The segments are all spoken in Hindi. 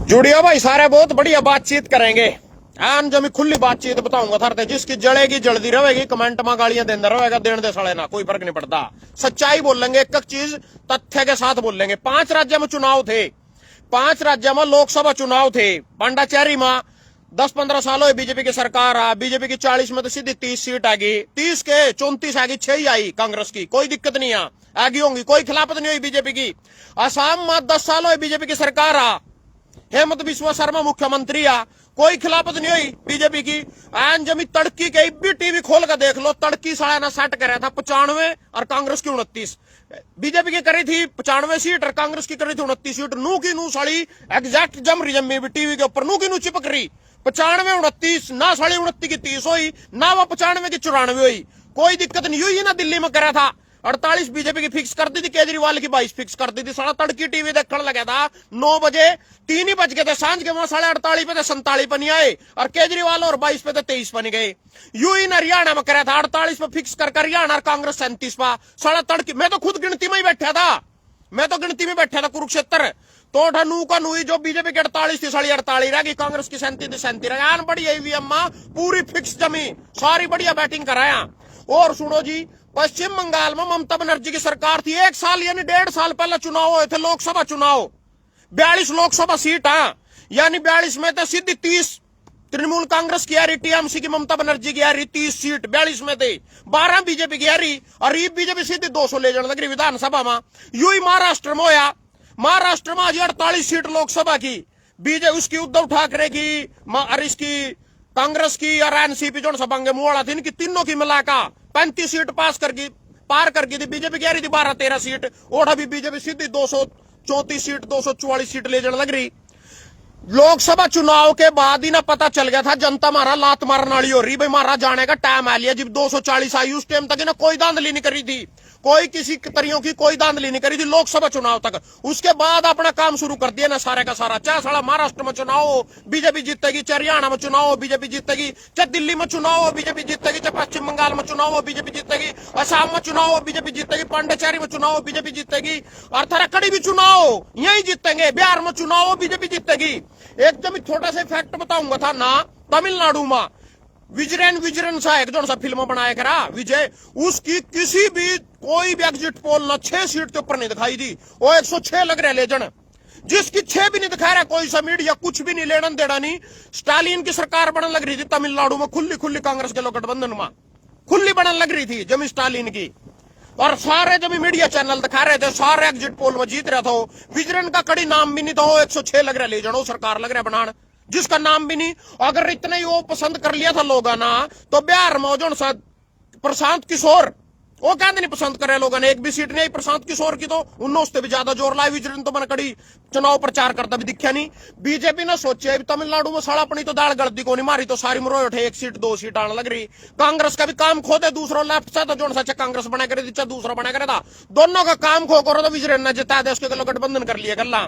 जुड़ियो भाई, सारे बहुत बढ़िया बातचीत करेंगे। आन जो मैं खुली बातचीत बताऊंगा थारते, जिसकी जड़ेगी जल्दी रहेगी, कमेंट में गालियां देता रहेगा, देने दे साले ना, कोई फर्क नहीं पड़ता। सच्चाई बोलेंगे, एक एक चीज तथ्य के साथ बोलेंगे। 5 राज्य में चुनाव थे, 5 राज्य में लोकसभा चुनाव थे। पांडाचेरी में 10-15 साल हुए बीजेपी की सरकार आ, बीजेपी की 40 में तो सीधी 30 सीट आ गई, 30 के 34 आ गई, 6 ही आई कांग्रेस की, कोई दिक्कत नहीं आ आगे होंगी, कोई खिलाफत नहीं हुई बीजेपी की। असम में 10 साल हुए बीजेपी की सरकार आ, हेमंत बिस्वा शर्मा मुख्यमंत्री आ, कोई खिलाफत नहीं हुई बीजेपी की। आन जमी तड़की के भी टीवी खोल कर देख लो, तड़की साढ़े ना 60 कर रहा था 95 और कांग्रेस की 29। बीजेपी की करी थी 95 सीट और कांग्रेस की करी थी 29 सीट। नू की नू साड़ी एग्जैक्ट जम रही जमी भी टीवी के ऊपर, नू की नू चिपक रही। 95 29 ना, साढ़े 29 की 30 हुई ना, वो 95 की 94 हुई। कोई दिक्कत नहीं हुई ना। दिल्ली में करा था 48 बीजेपी की फिक्स कर दी थी, केजरीवाल की 22 फिक्स कर दी थी। सारा तड़की टीवी देखने लगा था 9 बजे, 3 ही बज गए थे सांझ के, वहां 48 पे थे, 47 पे नहीं आए, और केजरीवाल और 22 पे थे 23 पे नहीं गए। यू ही हरियाणा में करा था 48 पे फिक्स कर हरियाणा और कांग्रेस 37 पा। सारा तड़की, मैं तो खुद गिनती में ही बैठा था, मैं तो गिनती में बैठा था कुरुक्षेत्र। तो नू का नू जो बीजेपी की 48 थी, साड़ी 48 रह गई, कांग्रेस की 37 थी, 37 रह गई। बढ़िया ईवीएम पूरी फिक्स जमी, सारी बढ़िया बैटिंग कराया। और सुनो जी, पश्चिम बंगाल में ममता बनर्जी की सरकार थी, 1 साल यानी 1.5 साल पहले चुनाव हुए थे, लोकसभा चुनाव। 42 लोकसभा सीट, यानी 42 में थे सीधी 30 तृणमूल कांग्रेस की आ रही, टीएमसी की ममता बनर्जी की आ रही 30 सीट, 42 में थे 12 बीजेपी की आ रही, और ये बीजेपी सीधी 200 ले जाने लग रही विधानसभा में। यू ही महाराष्ट्र में होया, महाराष्ट्र में आज 48 सीट लोकसभा की, बीजेपी उसकी उद्धव ठाकरे की और इसकी कांग्रेस की और एनसीपी जो सभांगे मुआड़ा थी, इनकी तीनों की मिलाकर 35 सीट पार कर गई थी। बीजेपी कह रही थी 12-13 सीट, और अभी बीजेपी सीधी 234 सीट 244 सीट ले जाने लग रही। लोकसभा चुनाव के बाद ही ना पता चल गया था जनता मारा लात मारने वाली हो रही, भाई मारा जाने का टाइम आ लिया। जब 240 आई उस टाइम तक ना कोई धांधली नहीं करी थी, कोई किसी तरियों की कोई धांधली नहीं करी थी लोकसभा चुनाव तक। उसके बाद अपना काम शुरू कर दिया ना सारे का सारा। चाहे सारा महाराष्ट्र में चुनाव हो बीजेपी जीतेगी, चाहे हरियाणा में चुनाव हो बीजेपी जीतेगी, चाहे दिल्ली में चुनाव हो बीजेपी जीतेगी, चाहे पश्चिम बंगाल में चुनाव हो बीजेपी जीतेगी, असम में चुनाव हो बीजेपी जीतेगी, पांडेचेरी में चुनाव हो बीजेपी जीतेगी, और थाराकड़ी भी चुनाव हो यही जीतेंगे, बिहार में चुनाव हो बीजेपी जीतेगी। एकदम छोटा सा फैक्ट बताऊंगा था ना, तमिलनाडु में विजयन सा एक जो सा फिल्म बनाया करा विजय, उसकी किसी भी कोई भी एग्जिट पोल ना 6 सीट के ऊपर नहीं दिखाई दी। वो 106 लग रहे लेजन, जिसकी 6 भी नहीं दिखा रहा कोई सा मीडिया, कुछ भी नहीं लेना देना नहीं। स्टालिन की सरकार बनने लग रही थी तमिलनाडु में, खुली खुली कांग्रेस के लोग गठबंधन में खुली बनने लग रही थी जमी स्टालिन की, और सारे जब मीडिया चैनल दिखा रहे थे, सारे एग्जिट पोल में जीत रहा था। विजयन का कड़ी नाम भी नहीं था, वो 106 लग रहा ले जानो सरकार लग रहा बनान, जिसका नाम भी नहीं। अगर इतने ही वो पसंद कर लिया था लोग ना, तो बिहार में जो प्रशांत किशोर, वो कहते नहीं पसंद करे लोगों ने, एक भी सीट नहीं आई प्रशांत किशोर की, तो उन्होंने उससे भी ज्यादा जोर लाया। विजयन तो मैंने कड़ी चुनाव प्रचार करता भी दिखा नहीं। बीजेपी ने सोचे तमिलनाडु में साड़ा अपनी तो दाल गलती को नहीं मारी, तो सारी मरोए उठे 1 सीट 2 सीट आने लग रही। कांग्रेस का भी काम खो दे, दूसरा लेफ्ट से तो जो सा कांग्रेस बना करे थी, दूसरा बना करे था, दोनों का काम खो करो तो विजयन ने जिता दे, उसके गलो गठबंधन कर लिया गल्ला।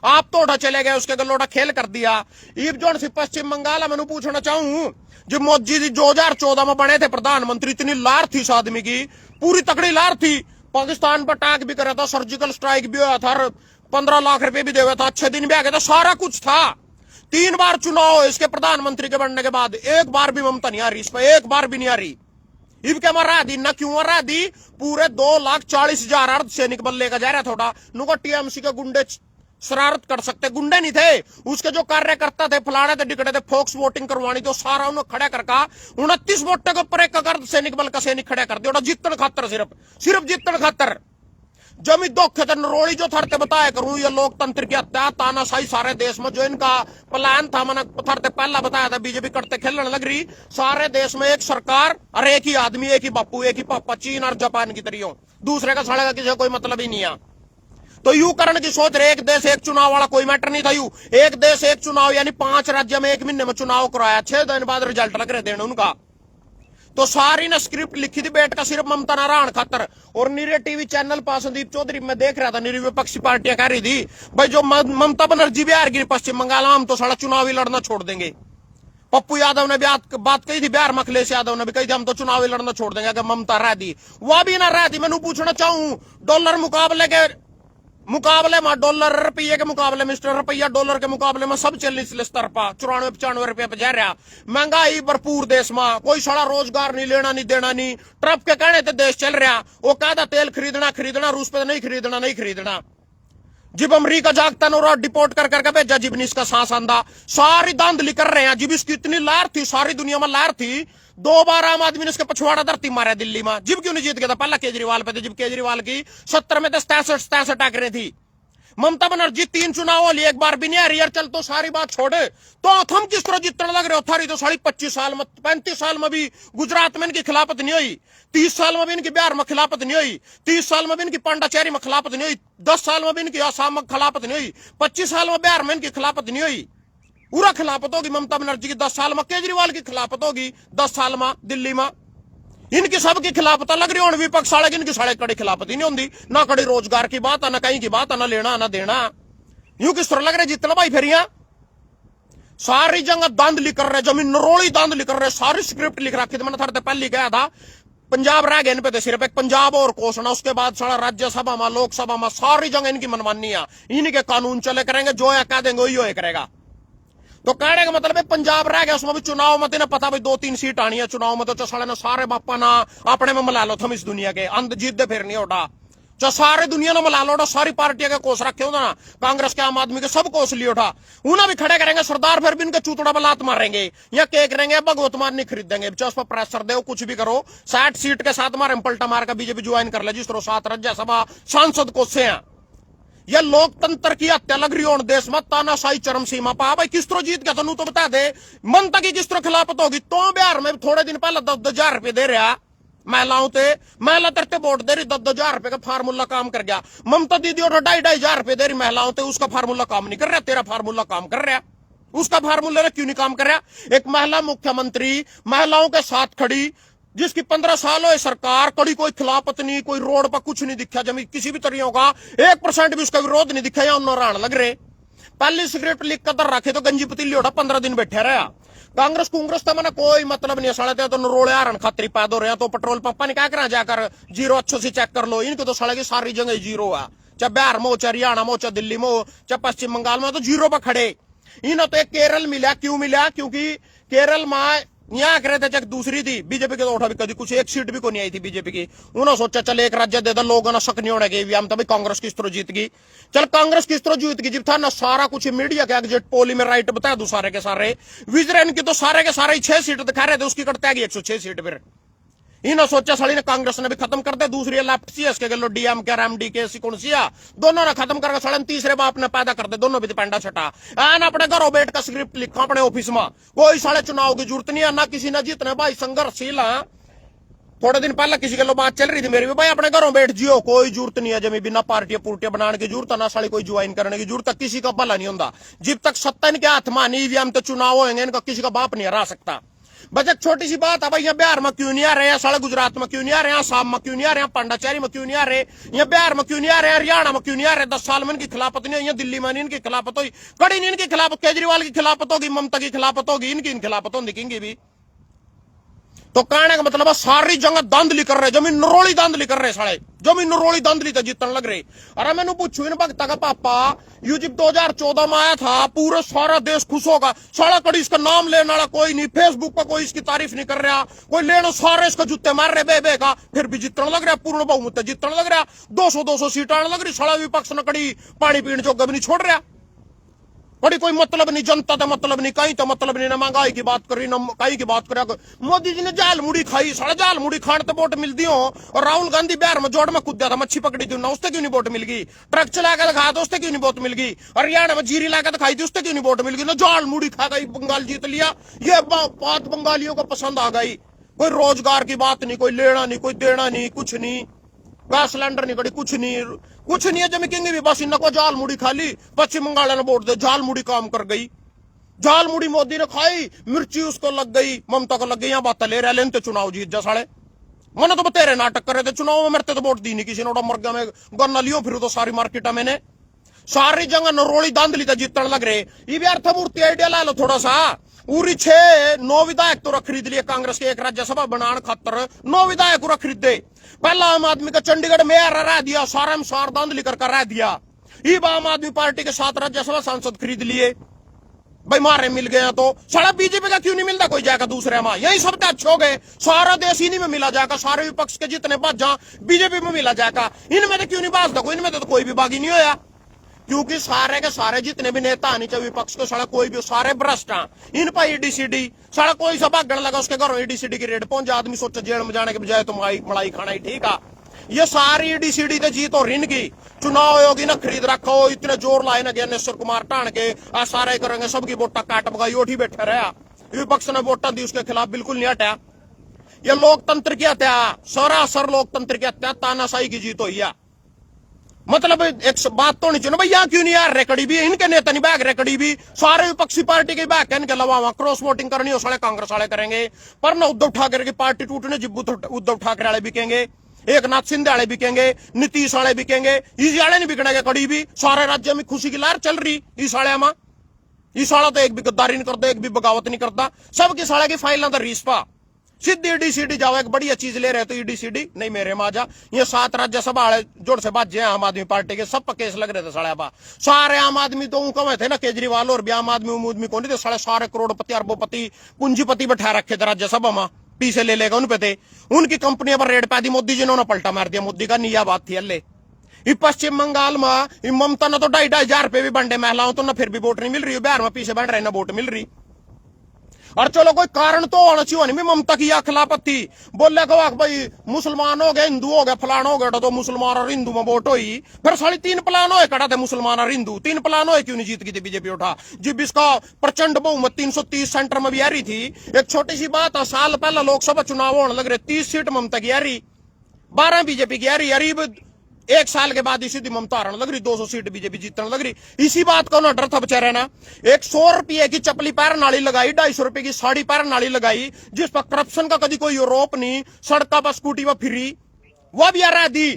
आप तो उठा चले गए, उसके गलोटा खेल कर दिया। ईब जोन से पश्चिम बंगाल मैंने पूछना चाहूं, जब मोदी जी 2014 में बने थे प्रधानमंत्री, इतनी लार थी इस आदमी की, पूरी तकड़ी लार थी। पाकिस्तान पर अटैक भी करा था, सर्जिकल स्ट्राइक भी हुआ था, 15 लाख रुपए भी दिया था, अच्छे दिन भी आ गए थे, सारा कुछ था। 3 बार चुनाव इसके प्रधानमंत्री के बनने के बाद, एक बार भी ममता नहीं आ रही इस पर, एक बार भी नहीं आ रही। इब क्या मरा दी ना, क्यों मरा दी? पूरे 2,40,000 अर्धसैनिक बल लेकर जा रहा थोड़ा नुका, टीएमसी के गुंडे शरारत कर सकते, गुंडे नहीं थे उसके, जो कार्यकर्ता थे फलाने थे डिकटे थे, फोक्स वोटिंग करवानी, तो सारा उन्होंने खड़ा करका 29 वोट के ऊपर एक अर्धसैनिक बल का सैनिक खड़ा कर दिया, जीतन खातर, सिर्फ जीतन खातर। जमी दुख थे नरोड़ी जो थरते बताया करूं, ये लोकतंत्र की हत्या तानाशाही सारे देश में जो इनका प्लान था, मैंने थरते पहला बताया था, बीजेपी करते खेलने लग रही। सारे देश में एक सरकार और एक ही आदमी, एक ही बापू, एक ही पापा, चीन और जापान की तरियों, दूसरे का सड़ेगा किसी कोई मतलब ही नहीं है। तो यू करण की सोच रहे, एक देश एक चुनाव वाला कोई मैटर नहीं था। यू एक देश एक चुनाव, यानी 5 राज्य में 1 महीने में चुनाव कराया, 6 दिन बाद रिजल्ट लग रहे थे उनका। तो सारी ने स्क्रिप्ट लिखी थी बैठ का सिर्फ ममता नारायण खातर। और निरे टीवी चैनल पर संदीप चौधरी में देख रहा था, निरी विपक्षी पार्टियां कह रही थी भाई जो ममता बनर्जी बिहार गिरी पश्चिम बंगाल, हम तो सारा चुनाव ही लड़ना छोड़ देंगे। पप्पू यादव ने भी बात कही थी, बिहार में अखिलेश यादव ने भी कही थी, हम तो चुनाव ही लड़ना छोड़ देंगे अगर ममता रह दी। वह भी ना रह दी। मैंने पूछना चाहूं, डॉलर मुकाबले के मुकाबले में डॉलर रुपये के मुकाबले में रुपया डॉलर के मुकाबले में सब चल निचले स्तर पर 94-95 रुपये पे जा रहा। महंगाई भरपूर देश में, कोई सारा रोजगार नहीं, लेना नहीं देना नहीं। ट्रम्प के कहने तो देश चल रहा। वो कहता तेल खरीदना रूस पे नहीं खरीदना। जब अमरीका जागता ना डिपोर्ट कर करके भेजा, जिब इसका सांस आंदा सारी धांधली कर रहे हैं। जिब इसकी इतनी लहर थी, सारी दुनिया में लहर थी, 2 बार आम आदमी ने इसके पछवाड़ा धरती मारा दिल्ली में। जिब क्यों नहीं जीत गया था? पहला केजरीवाल पे थे, जब केजरीवाल की 70 में तो 67 आंकड़े थी। ममता बनर्जी 3 चुनाव हो लिए, एक बार भी नहीं आ रही। यार चल तो सारी बात छोड़े, तो हम किस तरह जीतने लग रहे हो? थारी तो साढ़े 25 साल में 35 साल में भी गुजरात में इनकी खिलाफत नहीं हुई, 30 साल में भी इनकी बिहार में खिलाफत नहीं हुई, 30 साल में भी इनकी पांडाचेरी में खिलाफत नहीं हुई, 10 साल में भी इनकी आसाम में खिलाफत नहीं हुई, 25 साल में बिहार में इनकी खिलाफत नहीं हुई। पूरा खिलाफत होगी ममता बनर्जी की 10 साल में, केजरीवाल की खिलाफत होगी 10 साल में दिल्ली में। इनकी सबकी खिलाफत लग रही है। विपक्ष साले इनकी साढ़े कड़ी खिलाफत ही नहीं होती, ना कड़ी रोजगार की बात, ना कहीं की बात, ना लेना ना देना। यूं किस तरह लग रहे जितना भाई फिर सारी जगह धांधली कर रहे, जमीन नरोड़ी धांधली कर रहे, सारी स्क्रिप्ट लिख रखी थी। मैंने थोड़े पहले कहा था पंजाब रह गए इन पे, सिर्फ एक पंजाब और घोषणा, उसके बाद सारा राज्यसभा में, लोकसभा में, सारी जगह इनकी मनमानी है। इनके कानून चले करेंगे, जो है कह देंगे वही हो करेगा। तो कहने का मतलब है पंजाब रह गया, उसमें भी चुनाव में तेने पता भाई 2-3 सीट आनी है चुनाव में, तो चसाड़े ना सारे बापा ना अपने में मिला लो थम इस दुनिया के अंत जीत दे फिर नहीं उठा। चाहे सारे दुनिया ने मिला लो, सारी पार्टियां के कोस रखे हो ना, कांग्रेस के, आम आदमी के, सब कोस लिए उठा। उन्हें भी खड़े करेंगे सरदार, फिर भी इनके चूतड़ा पर लात मारेंगे या के करेंगे भगवत मान नहीं खरीदेंगे। उस पर प्रेशर दो, कुछ भी करो, 60 सीट के साथ मारे पलटा मार का बीजेपी ज्वाइन कर ले, जिस तरह 7 राज्यसभा सांसद कोसे हैं। यह लोकतंत्र की हत्या लग रही हो देश में, तानाशाही चरम सीमा पा। भाई किस तरह जीत गया तू तो बता दे, ममता की किस तरह खिलाफत होगी? तो बिहार में थोड़े दिन पहले 10,000 रुपए दे रहा महिलाओं से, महिला तरते वोट दे रही, 10,000 रुपए का फार्मूला काम कर गया। ममता दीदी और 2,500 रुपए दे रही महिलाओं से, उसका फार्मूला काम नहीं कर रहा, तेरा फार्मूला काम कर रहा। उसका फार्मूला क्यों नहीं काम कर रहा? एक महिला मुख्यमंत्री, महिलाओं के साथ खड़ी, जिसकी 15 साल हो सरकार, कड़ी कोई खिलाफत नहीं, कोई रोड पर कुछ नहीं दिखा, जमी किसी भी तरह होगा 1% भी उसका विरोध नहीं दिखा, या उन्हें लग रहे। पहली सिगरेट लिख कर रखे तो गंजी पतीली उठा, 15 दिन बैठे रहा। कांग्रेस कांग्रेस तो मैंने कोई मतलब नहीं, सड़े तो नरोड़े हारण खातरी पैदा हो रहे हैं। तो पेट्रोल पंपा ने क्या करा, जाकर जीरो अच्छे से चेक कर लो। इनके तो सड़े की सारी जगह जीरो है, चाहे बिहार में हो, चाहे हरियाणा में हो, चाहे दिल्ली में हो, चाहे पश्चिम बंगाल में, तो जीरो पर खड़े। इन्हें तो एक केरल मिला, क्यों मिला? क्योंकि केरल में यहाँ करे थे, दूसरी थी बीजेपी के, तो उठा भी कभी कुछ एक सीट भी को नहीं आई थी बीजेपी की। उन्होंने सोचा चल एक राज्य दे दो, लोगों ने शक नहीं होने के हम तभी कांग्रेस किस तरह जीत गई। चल कांग्रेस किस तरह जीत गई, जब था ना सारा कुछ मीडिया के एग्जिट पोल में राइट बता दू सारे के सारे, विजरन की तो सारे के सारे 6 सीट दिखा रहे थे, उसकी कटता गई 106 सीट। फिर इन्होंने सोचा साली ने कांग्रेस ने भी खत्म कर दे, दूसरी लेफ्ट सी इसके गलो डीएम के एमडीके सी कौन सी दोनों ने खत्म करके साले तीसरे बाप ने पैदा कर दे, दोनों भी पेंडा छटा। आन अपने घरों बैठ का स्क्रिप्ट लिखा अपने ऑफिस में, कोई साले चुनाव की जरूरत नहीं है, ना किसी ने जीतने भाई, संघर्षशील। थोड़े दिन पहले किसी के बात चल रही थी मेरी भी, भाई अपने घरों बैठ जियो, कोई जरूरत नहीं है जमी, बिना पार्टियां पुर्टियां बनाने की जरूरत है, ना साली कोई ज्वाइन करने की जरूरत है, किसी का भला नहीं होता। जब तक सत्ता इनके हाथ में नहीं, ईवीएम तो चुनाव होंगे, इनका किसी का बाप नहीं हरा सकता। बस एक छोटी सी बात है भाई, यहाँ बिहार में क्यों नहीं आ रहे हैं, साले गुजरात में क्यों नहीं आ रहे हैं, आसाम में क्यों नहीं आ रहे हैं, पांडाचेरी में क्यों नहीं आ रहे, यहाँ बिहार में क्यों नहीं आ रहे हैं, हरियाणा में क्यों नहीं आ रहे? 10 साल में इनकी खिलाफत नहीं हुई, दिल्ली में इनकी खिलाफत हुई, कड़ी नहीं इनकी खिलाफत, केजरीवाल की खिलाफत होगी, ममता की खिलाफत होगी, इनकी खिलाफत होगी, दिखेंगी भी। तो कहने का मतलब सारी जगह धांधली कर रहे, जमीन नरोड़ी धांधली कर रहे, साले जमीन नरोड़ी धांधली तो जीतने लग रहे। अरे मैंने पूछू इन भक्ता का पापा, यू जब 2014 में आया था, पूरा सारा देश खुश होगा, सारा कड़ी इसका नाम लेने वाला कोई नहीं, फेसबुक पर कोई इसकी तारीफ नहीं कर रहा, कोई लेना, सारे इसका जूते मार रहे बे का, फिर भी जीतने लग रहा, पूर्ण बहुमत जीतने लग रहा, 200 सीट आने लग रही, सारा विपक्ष ने कड़ी पानी पीने चौक भी नहीं छोड़ रहा। बड़ी कोई मतलब नहीं, जनता तो मतलब नहीं, कहीं तो मतलब नहीं, ना महंगाई की बात करी, ना कहीं की बात करें। मोदी जी ने जाल मुड़ी खाई, साढ़े जाल मुड़ी खाने तो वोट मिलती हो, और राहुल गांधी बिहार में जोड़ में कूदा था, मच्छी पकड़ी थी ना, उससे क्यों नहीं वोट मिल गई? ट्रक चला के दिखाया तो उससे क्यों नहीं वोट मिल गई? हरियाणा में जीरी ला के दिखाई थी, उससे क्यों नहीं वोट मिल गई? ना जाल मुड़ी खा गई, बंगाल जीत लिया। ये बात बंगालियों को पसंद आ गई। कोई रोजगार की बात नहीं, कोई लेना नहीं, कोई देना नहीं, कुछ नहीं, गैस सिलेंडर नहीं कड़ी, कुछ नहीं है जमी किंग भी, बस इनको जाल मुड़ी खा ली। पश्चिम बंगाल ने वोट दे, जाल मुड़ी काम कर गई, जाल मुड़ी मोदी ने खाई, मिर्ची उसको लग गई, ममता को लग गई, यहाँ बात ले रहे लेते चुनाव जीत जा साले। मैंने तो तेरे नाटक कर रहे थे चुनाव में, मरते तो वोट दी नहीं किसी ने, मर गया में गन्ना लियो, फिर तो सारी मार्केट मैंने सारी जगह नरोड़ी दांधली तो जीतने लग रहे। ये भी अर्थमूर्ति आइडिया ला लो थोड़ा सा, पूरी 9 विधायक तो खरीद लिए कांग्रेस के, एक राज्यसभा बनाने खातर 9 विधायक खरीदे। पहला आम आदमी का चंडीगढ़ मेयर रह दिया, सारा में सार दांधली कर रह दिया। ये आम आदमी पार्टी के 7 राज्यसभा सांसद खरीद लिए, भाई मारे मिल गया तो सारा बीजेपी का क्यों नहीं मिलता कोई जाएगा दूसरे में, यही सब अच्छे हो गए, सारा देश इन्हीं में मिला जाएगा, सारे विपक्ष के जितने बाजा बीजेपी में मिला जाएगा, इनमें तो क्यों नहीं बाज दो, इनमें तो कोई भी बागी नहीं होया, क्योंकि सारे के सारे जितने भी नेता आने चाहिए विपक्ष के सारा कोई भी सारे भ्रष्ट हैं, इन पर ईडीसीडी सारा कोई सब भागने लगा उसके घरों ईडीसीडी की रेड पहुंच, आदमी सोचा जेल में जाने के बजाय तो मलाई खाना ही ठीक है। ये सारी ईडीसीडी तो जीत और इनकी चुनाव आयोग ना खरीद रखो, इतने जोर लाए ना ज्ञानेश्वर कुमार टाण के आ सारे करेंगे, सबकी वोटा काट बगाई उठी बैठे रहा, विपक्ष ने वोटा दी उसके खिलाफ बिल्कुल नहीं हटा। ये लोकतंत्र की हत्या, सरासर लोकतंत्र की हत्या, तानाशाही की जीत हुई है। मतलब एक बात तो नहीं चाहिए भाई, यहाँ क्यों नहीं यार रेकड़ी भी इनके नेता नहीं बैग रेकड़ी भी सारे विपक्षी पार्टी के बैग इनके अलावा वहां क्रॉस वोटिंग करनी हो सारे कांग्रेस वाले करेंगे, पर ना उद्धव ठाकरे की पार्टी टूटने जिब्बू उद्धव ठाकरे वाले बिकेंगे, एक नाथ शिंदे वाले बिकेंगे, नीतीश वाले बिकेंगे, इस वाले नहीं बिकने के कड़ी भी, सारे राज्य में खुशी की लहर चल रही इस वाले में, इस वाला तो एक भी गद्दारी नहीं करता, एक भी बगावत नहीं करता, सबकी साले की फाइल तो रिश्पा सीधी ईडीसीडी जाओ, एक बढ़िया चीज ले रहे तो ईडीसीडी नहीं मेरे माजा, ये 7 राज्यसभा वाले जोड़ से बाजे आम आदमी पार्टी के, सब पर केस लग रहे थे साले बा, सारे आम आदमी तो उनका थे ना केजरीवाल और भी आम आदमी कौन थे साले, सारे करोड़पति अरबोपति पूंजीपति बैठा रखे थे राज्यसभा में, पीछे ले लेगा उन पे थे, उनकी कंपनियों पर रेड पैदी मोदी जी ने पलटा मार दिया, मोदी का निया बात थी अल्ले। पश्चिम बंगाल में ममता ने तो 2,500 रुपए भी बंडे महिलाओं तो ना फिर भी वोट नहीं मिल रही, बिहार में पीछे बढ़ रहे ना वोट मिल रही, और चलो कोई कारण तो होना चाहिए नहीं, ममता की या खिलाफत थी, बोले को भाई मुसलमान हो गए हिंदू हो गए फलान हो गए तो मुसलमान और हिंदू में वोट हुई, फिर साढ़े 3 प्लान हो कड़ा थे मुसलमान और हिंदू, 3 प्लान हो क्यों नहीं जीत गई थी बीजेपी उठा, जब इसका प्रचंड बहुमत 330 सेंटर में भी आ रही थी। एक छोटी सी बात है, साल पहले लोकसभा चुनाव होने लग रहे, 30 सीट ममता की आ रही, 12 बीजेपी की आ रही, करीब 1 साल के बाद इसी ममता हारने लग रही, 200 सीट बीजेपी जीतने लग रही, इसी बात का ना डर था बेचारे ना, 100 रुपये की चपली पैर नाली लगाई, 250 रुपए की साड़ी पैर नाली लगाई, जिस पर करप्शन का कभी कोई आरोप नहीं, सड़का पर स्कूटी पर फिरी, वह भी आ रहा दी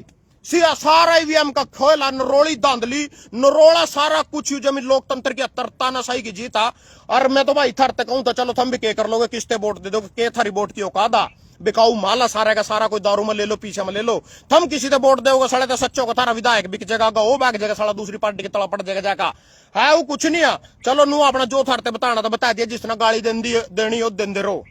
सिया सारा ईवीएम का खोला, नरोड़ी धांधली नरोड़ा सारा कुछ जमीन लोकतंत्र की तानाशाही की जीता। और मैं तो भाई थर तक कहूं तो चलो तुम भी क्या कर लोगे, किसते वोट दे दो, के थारी वोट की औकादा बिकाऊ माला सारा का सारा, कोई दारू में ले लो पीछे में ले लो, थम किसी से वोट दोगे साले तो सच्चो को थारा विधायक बिक जाएगा, वो बैग जगह साला दूसरी पार्टी की तला पड़ जाएगा जाका है, वो कुछ नहीं है। चलो नू अपना जो थारते बताना तो बता दिया, जिसने गाली देनी हो देंदे रहो।